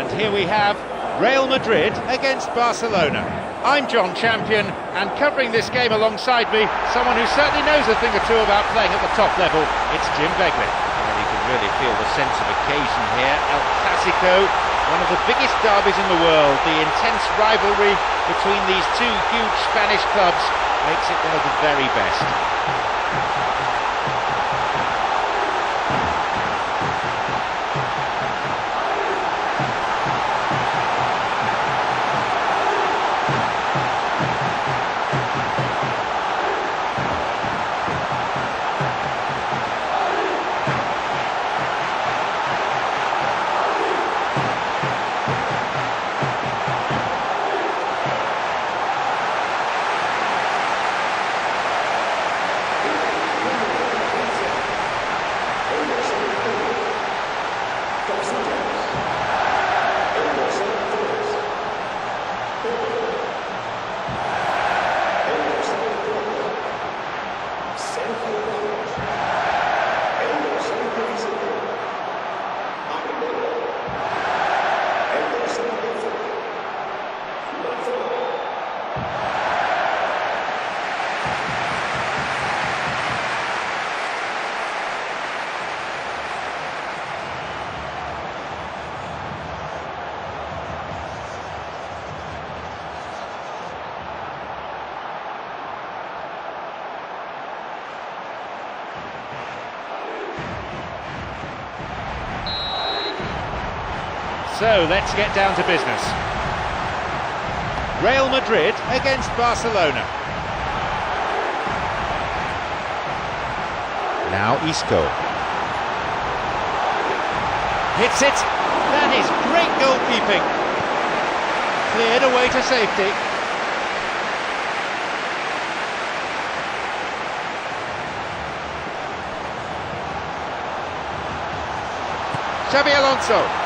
And here we have Real Madrid against Barcelona. I'm John Champion, and covering this game alongside me, someone who certainly knows a thing or two about playing at the top level, it's Jim Begley. Well, you can really feel the sense of occasion here. El Clasico, one of the biggest derbies in the world. The intense rivalry between these two huge Spanish clubs makes it one of the very best. So let's get down to business. Real Madrid against Barcelona. Now Isco. Hits it. That is great goalkeeping. Cleared away to safety. Xabi Alonso.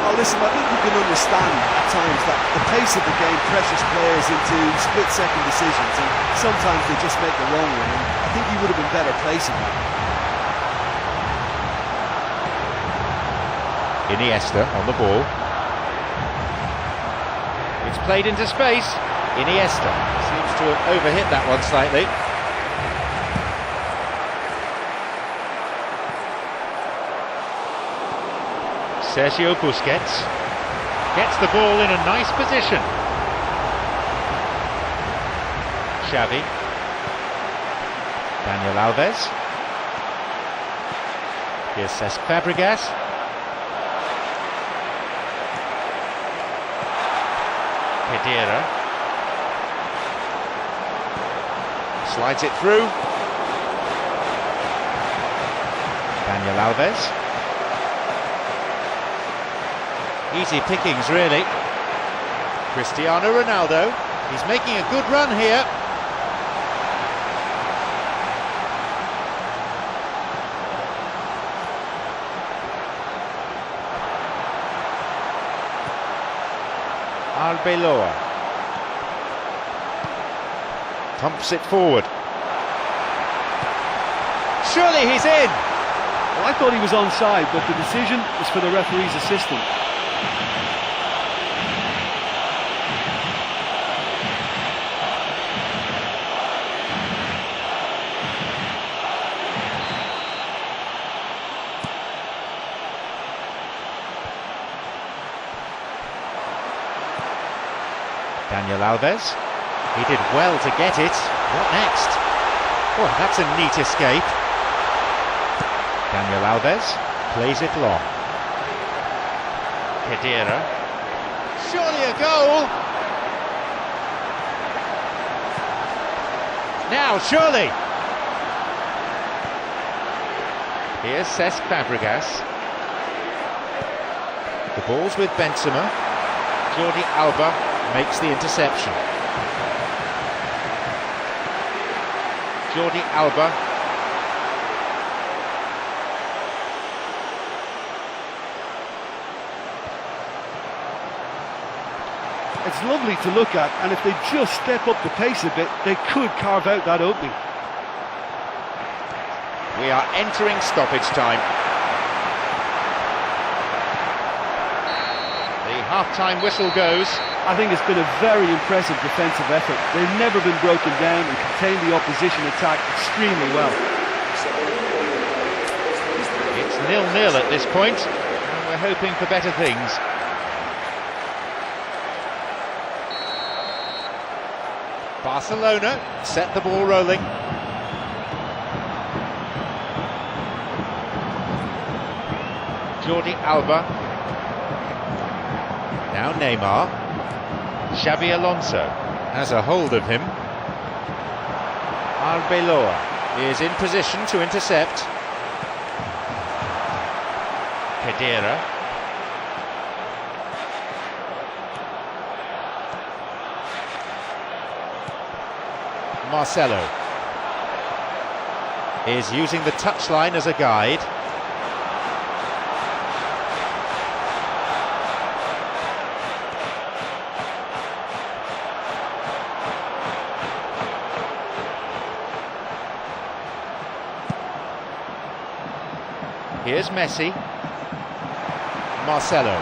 Oh, listen, I think you can understand at times that the pace of the game pressures players into split-second decisions, and sometimes they just make the wrong one, and I think he would have been better placing that. Iniesta on the ball. It's played into space. Iniesta seems to have overhit that one slightly. Sergio Busquets gets the ball in a nice position. Xavi. Daniel Alves. Here's Cesc Fabregas. Pedera. Slides it through. Daniel Alves. Easy pickings, really. Cristiano Ronaldo. He's making a good run here. Arbeloa. Pumps it forward. Surely he's in! Well, I thought he was onside, but the decision was for the referee's assistant. Daniel Alves. He did well to get it. What next? Oh, that's a neat escape. Daniel Alves plays it long. Pedera. Surely a goal! Now, surely! Here's Cesc Fabregas. The ball's with Benzema. Jordi Alba makes the interception. Jordi Alba. It's lovely to look at, and if they just step up the pace a bit, they could carve out that opening. We are entering stoppage time. half-time whistle goes. I think it's been a very impressive defensive effort. They've never been broken down and contained the opposition attack extremely well. It's 0-0 at this point, and we're hoping for better things. Barcelona set the ball rolling. Jordi Alba. Now Neymar. Xabi Alonso has a hold of him. Arbeloa is in position to intercept. Kedira. Marcelo is using the touchline as a guide. Here's Messi. Marcelo.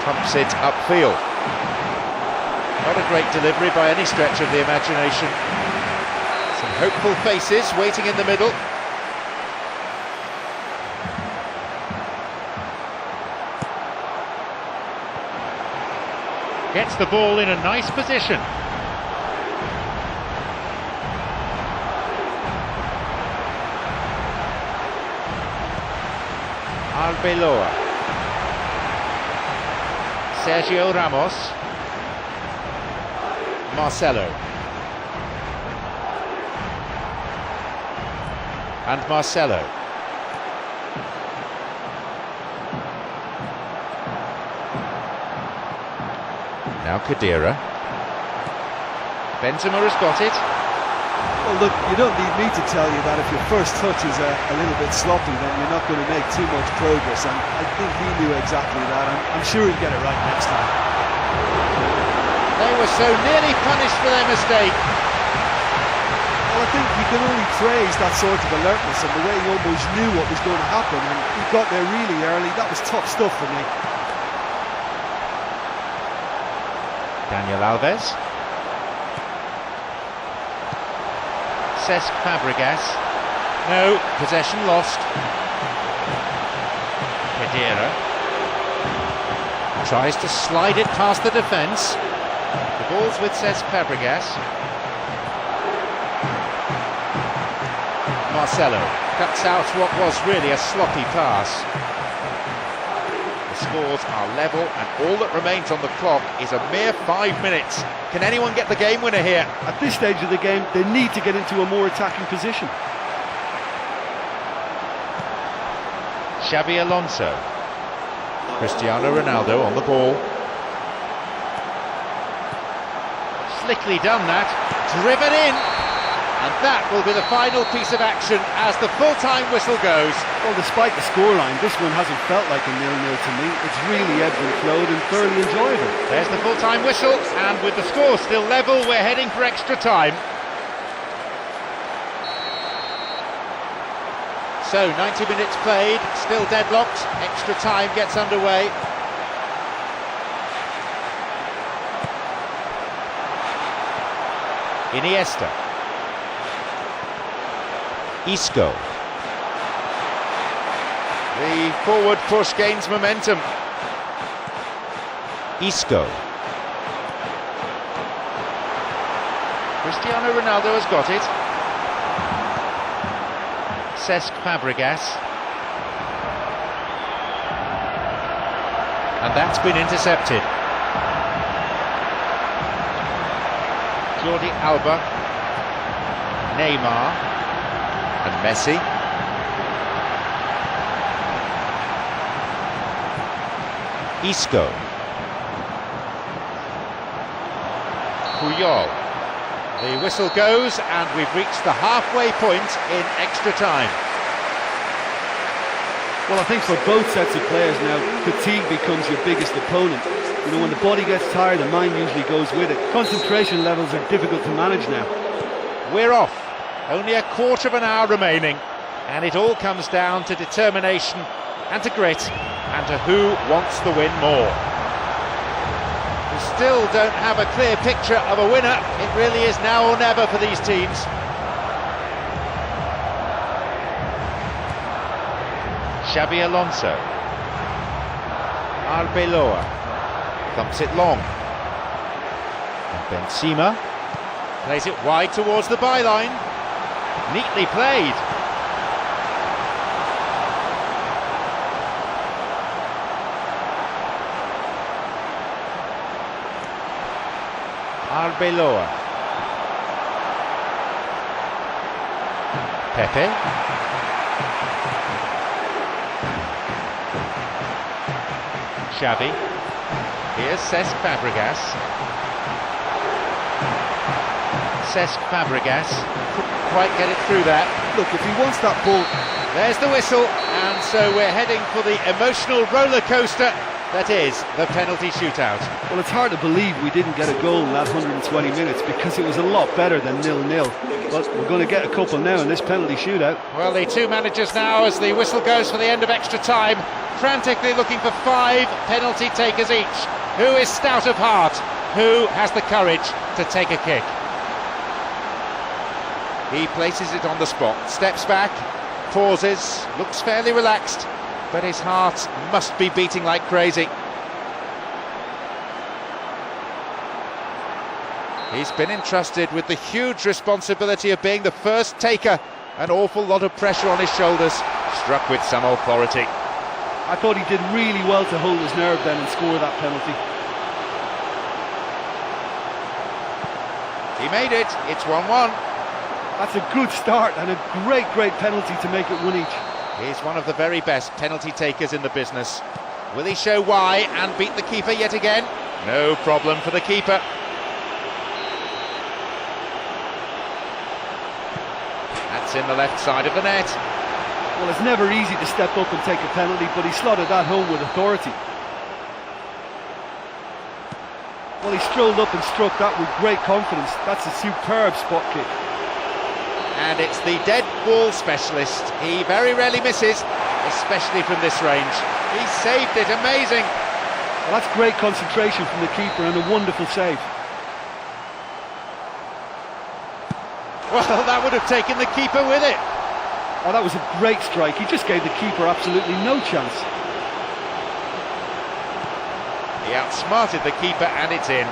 Pumps it upfield. Not a great delivery by any stretch of the imagination. Some hopeful faces waiting in the middle. Gets the ball in a nice position. Arbeloa. Sergio Ramos. Marcelo. And Marcelo. Now Kedira. Benzema has got it. Well, look, you don't need me to tell you that if your first touch is a little bit sloppy, then you're not going to make too much progress, and I think he knew exactly that. I'm sure he'll get it right next time. They were so nearly punished for their mistake. Well, I think you can only praise that sort of alertness and the way he almost knew what was going to happen, and he got there really early. That was tough stuff for me. Daniel Alves. Cesc Fabregas. No, possession lost. Kedira tries to slide it past the defence. The ball's with Cesc Fabregas. Marcelo cuts out what was really a sloppy pass. The scores are level, and all that remains on the clock is a mere 5 minutes. Can anyone get the game winner here? At this stage of the game, they need to get into a more attacking position. Xabi Alonso. Cristiano Ronaldo on the ball. Slickly done that, driven in, and that will be the final piece of action as the full-time whistle goes. Well, despite the scoreline, this one hasn't felt like a 0-0 to me. It's really ebbed and flowed and thoroughly enjoyable. There's the full-time whistle, and with the score still level, we're heading for extra time. So, 90 minutes played, still deadlocked, extra time gets underway. Iniesta. Isco. The forward push gains momentum. Isco. Cristiano Ronaldo has got it. Cesc Fabregas. And that's been intercepted. Jordi Alba. Neymar. And Messi. Isco. Puyol. The whistle goes, and we've reached the halfway point in extra time. Well, I think for both sets of players now, fatigue becomes your biggest opponent. You know, when the body gets tired, the mind usually goes with it. Concentration levels are difficult to manage now. We're off. Only a quarter of an hour remaining. And it all comes down to determination and to grit and to who wants the win more. We still don't have a clear picture of a winner. It really is now or never for these teams. Xabi Alonso. Arbeloa thumps it long. And Benzema plays it wide towards the byline. Neatly played. Arbeloa. Pepe. Xavi. Here's Cesc Fabregas. Cesc Fabregas couldn't quite get it through that. Look, if he wants that ball... There's the whistle, and so we're heading for the emotional roller coaster that is the penalty shootout. Well, it's hard to believe we didn't get a goal in that 120 minutes because it was a lot better than 0-0. But we're going to get a couple now in this penalty shootout. Well, the two managers now, as the whistle goes for the end of extra time, frantically looking for 5 penalty takers each. Who is stout of heart? Who has the courage to take a kick? He places it on the spot, steps back, pauses, looks fairly relaxed, but his heart must be beating like crazy. He's been entrusted with the huge responsibility of being the first taker. An awful lot of pressure on his shoulders, struck with some authority. I thought he did really well to hold his nerve then and score that penalty. He made it, it's 1-1. That's a good start and a great penalty to make it 1 each. He's one of the very best penalty takers in the business. Will he show why and beat the keeper yet again? No problem for the keeper. That's in the left side of the net. Well, it's never easy to step up and take a penalty, but he slotted that home with authority. Well, he strolled up and struck that with great confidence. That's a superb spot kick. And it's the dead ball specialist. He very rarely misses, especially from this range. He saved it, amazing. Well, that's great concentration from the keeper and a wonderful save. Well, that would have taken the keeper with it. Oh, that was a great strike. He just gave the keeper absolutely no chance. He outsmarted the keeper and it's in.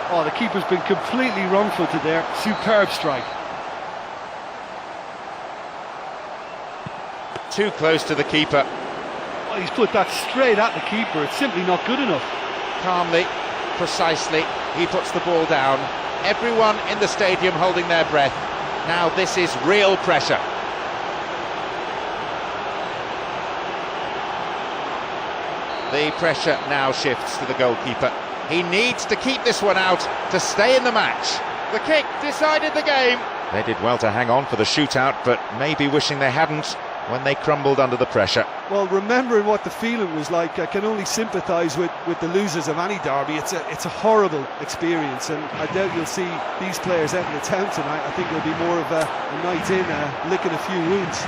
Oh, the keeper's been completely wrong-footed there. Superb strike. Too close to the keeper. Well, he's put that straight at the keeper. It's simply not good enough. Calmly, precisely, he puts the ball down. Everyone in the stadium holding their breath. Now this is real pressure. The pressure now shifts to the goalkeeper. He needs to keep this one out to stay in the match. The kick decided the game. They did well to hang on for the shootout, but maybe wishing they hadn't when they crumbled under the pressure. Well, remembering what the feeling was like, I can only sympathise with the losers of any derby. It's a horrible experience, and I doubt you'll see these players out in the town tonight. I think it'll be more of a night in, licking a few wounds.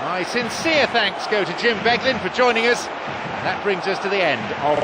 My sincere thanks go to Jim Beglin for joining us. That brings us to the end of